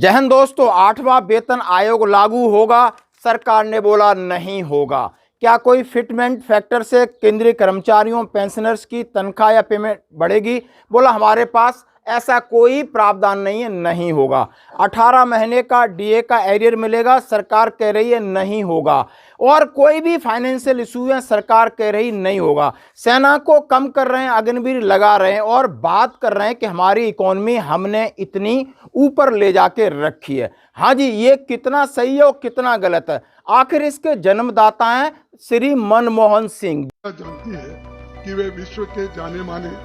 जय हिंद दोस्तों, 8वां वेतन आयोग लागू होगा? सरकार ने बोला नहीं होगा। क्या कोई फिटमेंट फैक्टर से केंद्रीय कर्मचारियों पेंशनर्स की तनख्वाह या पेमेंट बढ़ेगी? बोला हमारे पास ऐसा कोई प्रावधान नहीं है, नहीं होगा। 18 महीने का डीए का एरियर मिलेगा, सरकार कह रही है नहीं होगा। और कोई भी फाइनेंशियल इशू है, सरकार कह रही नहीं होगा। सेना को कम कर रहे हैं, अग्निवीर लगा रहे हैं और बात कर रहे हैं कि हमारी इकोनॉमी हमने इतनी ऊपर ले जाके रखी है। हाँ जी, ये कितना सही है और कितना गलत है? आखिर इसके जन्मदाता हैं श्री मनमोहन सिंह। जानती है कि वे विश्व के जाने माने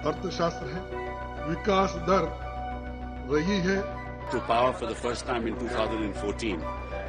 अर्थशास्त्र हैं। विकास दर रही है to power for the first time in 2014.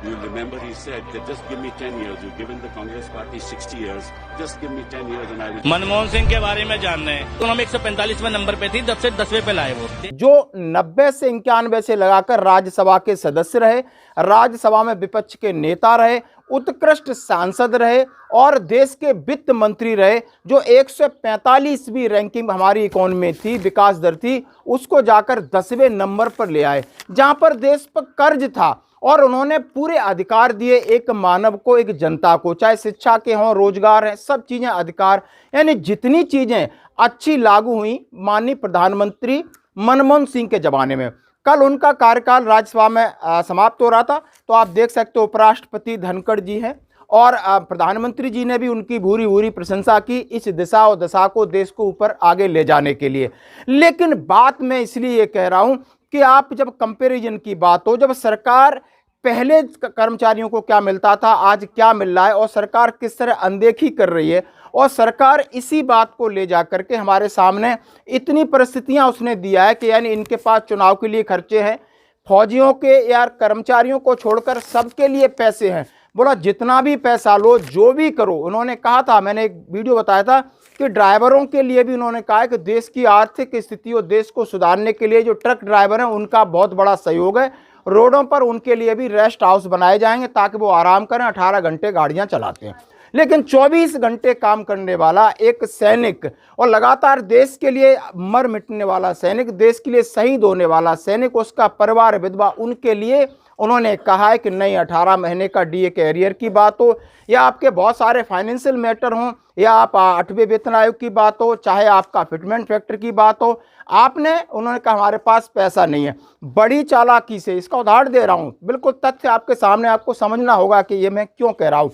You will remember he said that just give me 10 years. You've given the Congress party 60 years. Just give me 10 years and I will. Manmohan Singh के बारे में जानना है तो हम 145वें नंबर पे थी, 10 से 10वें पे लाए वो। जो 90 से 91 से लगाकर राज्यसभा के सदस्य रहे, राज्यसभा में विपक्ष के नेता रहे, उत्कृष्ट सांसद रहे और देश के वित्त मंत्री रहे, जो 145वीं रैंकिंग हमारी इकोनॉमी में थी, विकास दर थी, उसको जाकर 10वें नंबर पर ले आए, जहां पर देश पर कर्ज था। और उन्होंने पूरे अधिकार दिए एक मानव को, एक जनता को, चाहे शिक्षा के हों, रोजगार है, सब चीजें अधिकार, यानी जितनी चीजें अच्छी लागू हुई माननीय प्रधानमंत्री मनमोहन सिंह के जमाने में। कल उनका कार्यकाल राज्यसभा में समाप्त हो रहा था, तो आप देख सकते हो उपराष्ट्रपति धनखड़ जी हैं और प्रधानमंत्री जी ने भी उनकी भूरी भूरी प्रशंसा की इस दिशा और दशा को देश को ऊपर आगे ले जाने के लिए। लेकिन बात मैं इसलिए ये कह रहा हूं कि आप जब कंपैरिजन की बात हो, जब सरकार पहले कर्मचारियों को क्या मिलता था, आज क्या मिल रहा है और सरकार किस तरह अनदेखी कर रही है, और सरकार इसी बात को ले जा करके हमारे सामने इतनी परिस्थितियां उसने दिया है कि यानी इनके पास चुनाव के लिए खर्चे हैं, फौजियों के या कर्मचारियों को छोड़कर सबके लिए पैसे हैं। बोला जितना भी पैसा लो, जो भी करो। उन्होंने कहा था, मैंने एक वीडियो बताया था कि ड्राइवरों के लिए भी उन्होंने कहा है कि देश की आर्थिक स्थिति और देश को सुधारने के लिए जो ट्रक ड्राइवर हैं उनका बहुत बड़ा सहयोग है। रोडों पर उनके लिए भी रेस्ट हाउस बनाए जाएंगे ताकि वो आराम करें, 18 घंटे गाड़ियां चलाते हैं। लेकिन 24 घंटे काम करने वाला एक सैनिक और लगातार देश के लिए मर मिटने वाला सैनिक, देश के लिए शहीद होने वाला सैनिक, उसका परिवार, विधवा, उनके लिए उन्होंने कहा है कि नहीं, 18 महीने का डीए के एरियर की बात हो या आपके बहुत सारे फाइनेंशियल मैटर हों या आप 8वें वेतन आयोग की बात हो, चाहे आपका फिटमेंट फैक्टर की बात हो, उन्होंने कहा हमारे पास पैसा नहीं है। बड़ी चालाकी से, इसका उदाहरण दे रहा हूं, बिल्कुल तथ्य आपके सामने, आपको समझना होगा कि ये मैं क्यों कह रहा हूं।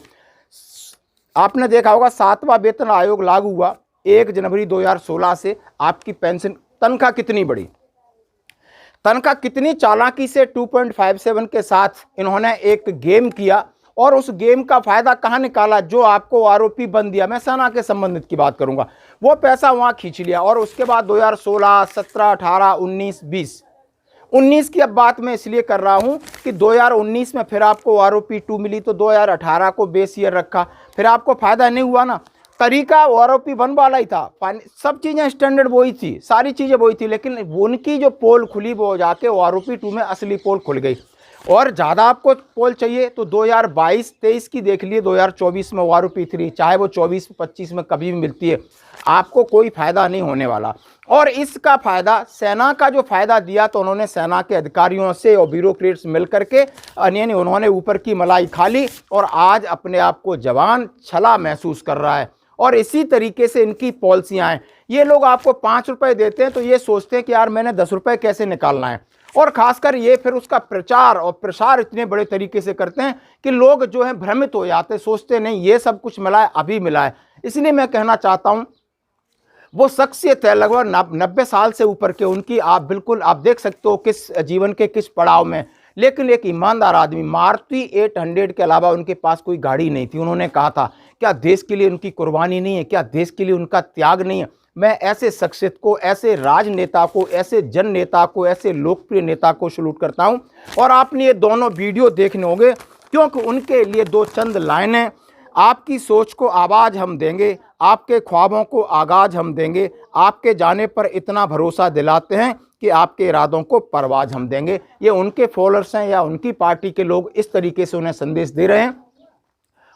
आपने देखा होगा 7वां वेतन आयोग लागू हुआ 1 जनवरी 2016 से, आपकी पेंशन तनख्वाह कितनी बढ़ी, तनख्वाह कितनी चालाकी से 2.57 के साथ इन्होंने एक गेम किया और उस गेम का फायदा कहां निकाला, जो आपको आरोपी बन दिया। मैं सेना के संबंधित की बात करूंगा, वो पैसा वहां खींच लिया। और उसके बाद 2016, 17, 18, 19, 19 की अब बात मैं इसलिए कर रहा हूं कि 2019 में फिर आपको आरोपी 2 मिली, तो 2018 को बेस ईयर रखा, फिर आपको फायदा नहीं हुआ ना। तरीका आरोपी 1 वाला ही था, सब चीजें स्टैंडर्ड वही थी, सारी चीजें वही थी, लेकिन उनकी जो पोल खुली वो जाके आरोपी 2 में असली पोल खुल गई। और ज़्यादा आपको पोल चाहिए तो 2022-23 की देख लिए, 2024 में आरोपी 3, चाहे वो 24-25 में कभी भी मिलती है, आपको कोई फायदा नहीं होने वाला। और इसका फायदा सेना का जो फायदा दिया, तो उन्होंने सेना के अधिकारियों से और ब्यूरोक्रेट्स मिल करके यानी उन्होंने ऊपर की मलाई खा ली और आज अपने आप को जवान छला महसूस कर रहा है। और इसी तरीके से इनकी पॉलिसियां हैं। ये लोग आपको 5 रुपए देते हैं तो ये सोचते हैं कि यार मैंने 10 रुपए कैसे निकालना है, और खासकर ये फिर उसका प्रचार और प्रसार इतने बड़े तरीके से करते हैं कि लोग जो हैं भ्रमित हो जाते, सोचते नहीं ये सब कुछ मिला है, अभी मिला है। इसलिए मैं कहना चाहता हूं, वो शख्सियत है लगभग 90 साल से ऊपर के, उनकी आप बिल्कुल आप देख सकते हो किस जीवन के किस पड़ाव में, लेकिन एक ईमानदार आदमी। मारुति 800 के अलावा उनके पास कोई गाड़ी नहीं थी। उन्होंने कहा था, क्या देश के लिए उनकी कुर्बानी नहीं है, क्या देश के लिए उनका त्याग नहीं है? मैं ऐसे शख्सियत को, ऐसे राजनेता को, ऐसे जन नेता को, ऐसे लोकप्रिय नेता को सैल्यूट करता हूं। और आपने ये दोनों वीडियो देखने होंगे, क्योंकि उनके लिए 2 चंद लाइनें, आपकी सोच को आवाज़ हम देंगे, आपके ख्वाबों को आगाज हम देंगे, आपके जाने पर इतना भरोसा दिलाते हैं कि आपके इरादों को परवाज हम देंगे। ये उनके फॉलोअर्स हैं या उनकी पार्टी के लोग इस तरीके से उन्हें संदेश दे रहे हैं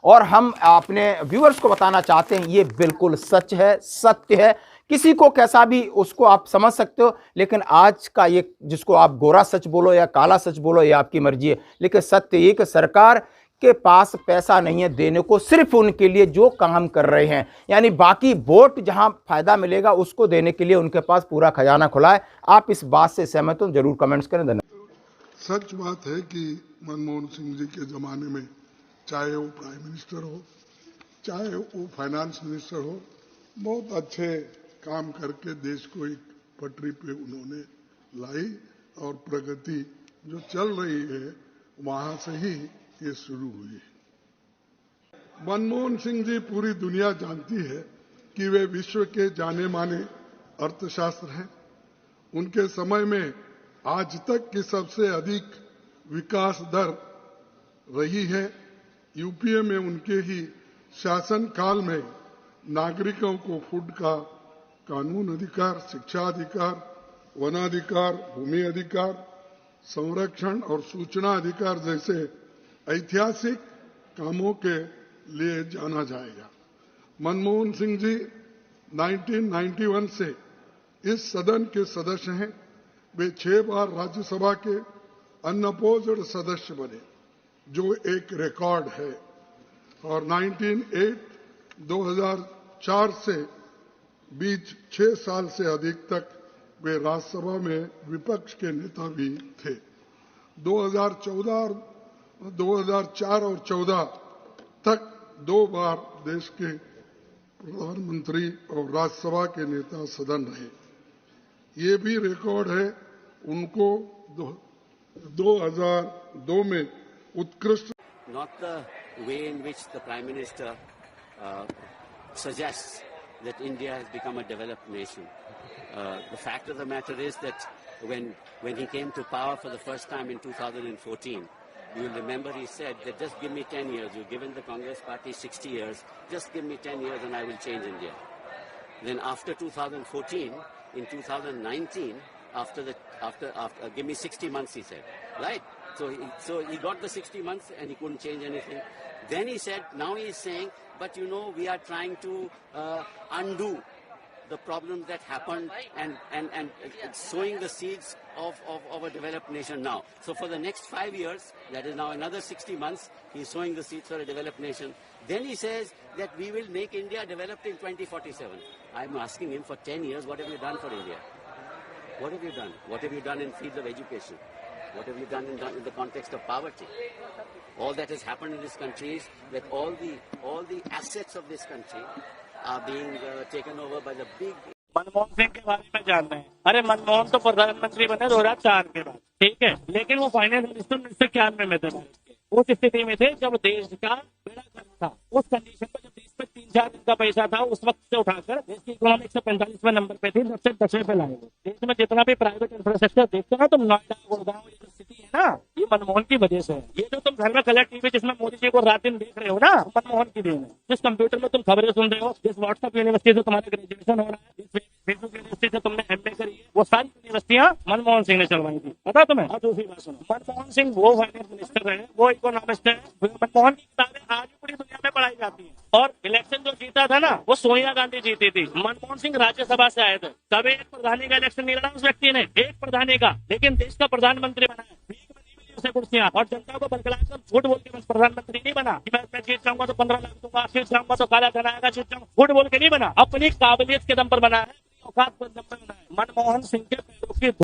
और हम अपने व्यूअर्स को बताना चाहते हैं ये बिल्कुल सच है, सत्य है किसी को कैसा भी उसको आप समझ सकते हो, लेकिन आज का ये जिसको आप गोरा सच बोलो या काला सच बोलो ये आपकी मर्जी है, लेकिन सत्य ये कि सरकार के पास पैसा नहीं है देने को, सिर्फ उनके लिए जो काम कर रहे हैं, यानी बाकी वोट जहां फायदा मिलेगा उसको देने के लिए उनके पास पूरा खजाना खुला है। आप इस बात से सहमत हो? जरूर कमेंट्स करें। धन्यवाद। सच बात है कि मनमोहन सिंह जी के जमाने में चाहे वो प्राइम मिनिस्टर हो चाहे वो फाइनेंस मिनिस्टर हो, बहुत अच्छे काम करके देश को एक पटरी पे उन्होंने लाई और प्रगति जो चल रही है वहां से ही ये शुरू हुई है। मनमोहन सिंह जी पूरी दुनिया जानती है कि वे विश्व के जाने माने अर्थशास्त्र हैं। उनके समय में आज तक की सबसे अधिक विकास दर रही है। यूपीए में उनके ही शासन काल में नागरिकों को फूड का कानून अधिकार, शिक्षा अधिकार, वनाधिकार, भूमि अधिकार, संरक्षण और सूचना अधिकार जैसे ऐतिहासिक कामों के लिए जाना जाएगा। मनमोहन सिंह जी 1991 से इस सदन के सदस्य हैं। वे 6 बार राज्यसभा के अनअपोज्ड सदस्य बने, जो एक रिकॉर्ड है, और 2004 से बीच 6 साल से अधिक तक वे राज्यसभा में विपक्ष के नेता भी थे। 2004 और 14 तक 2 बार देश के प्रधानमंत्री और राज्यसभा के नेता सदन रहे। ये भी रिकॉर्ड है। उनको 2002 में उत्कृष्ट Not the way in which the Prime Minister suggests that India has become a developed nation. The fact of the matter is that when he came to power for the first time in 2014, you will remember he said that just give me 10 years. You've given the Congress party 60 years. Just give me 10 years and I will change India. Then after 2014, in 2019, after give me 60 months, he said, right? So he got the 60 months and he couldn't change anything. Then he said, now he is saying, but you know, we are trying to undo the problems that happened and sowing the seeds of a developed nation now. So for the next 5 years, that is now another 60 months, he is sowing the seeds for a developed nation. Then he says that we will make India developed in 2047. I'm asking him, for 10 years, what have you done for India? What have you done? What have you done in fields of education? What have you done in the context of poverty? All that has happened in this country is that all the assets of this country are being taken over by the big. Manmohan Singh के बारे में जानना है। अरे मनमोहन तो प्रधानमंत्री बने 2004 के बाद, ठीक है, लेकिन वो फाइनेंस मिनिस्टर 1991 में थे भारत के। उस स्थिति में थे जब देश का बेड़ा गर्क था। उस कंडीशन में जब देश में 3-4 दिन का पैसा था, उस वक्त से उठाकर देश की इकोनॉमी 145वें नंबर पे थी, 10वें पे लाए। देश में जितना भी प्राइवेट इंफ्रास्ट्रक्चर देखते हो ना तुम, नोएडा, गुड़गांव, ये जो सिटी है ना, ये मनमोहन की वजह से है। ये जो तुम घर में कलर टीवी जिसमें मोदी जी को रात दिन देख रहे हो ना, मनमोहन की देन है। जिस कंप्यूटर में तुम खबरें सुन रहे हो, जिस व्हाट्सएप यूनिवर्सिटी से तुम्हारा ग्रेजुएशन हो रहा है, जिस फेसबुक यूनिवर्सिटी से तुमने एमए करी है, वो सारी यूनिवर्सिटियां मनमोहन सिंह ने चलवाई थी। पता तुम्हें? और दूसरी बात सुनो, मनमोहन सिंह वो फाइनेंस मिनिस्टर रहे, वो इकोनॉमिस्ट है। मनमोहन की किताबें आज भी पूरी दुनिया में पढ़ाई जाती है। और इलेक्शन जो जीता था ना, वो सोनिया गांधी जीती थी। मनमोहन सिंह राज्यसभा से आए थे। कभी एक प्रधानी का इलेक्शन नहीं लड़ा उस व्यक्ति ने, एक प्रधानी का, लेकिन देश का प्रधानमंत्री बना है। कुर्सियां और जनता को बरकरार झूठ बोल के प्रधानमंत्री नहीं बना कि मैं जीत जाऊंगा तो 15 लाख दूंगा, जीत जाऊंगा तो काला धन आएगा, जीत जाऊंगा, झूठ बोल के नहीं बना। अपनी काबिलियत के दम पर बना है, औकात के दम पर बना है। मनमोहन सिंह के पैरों की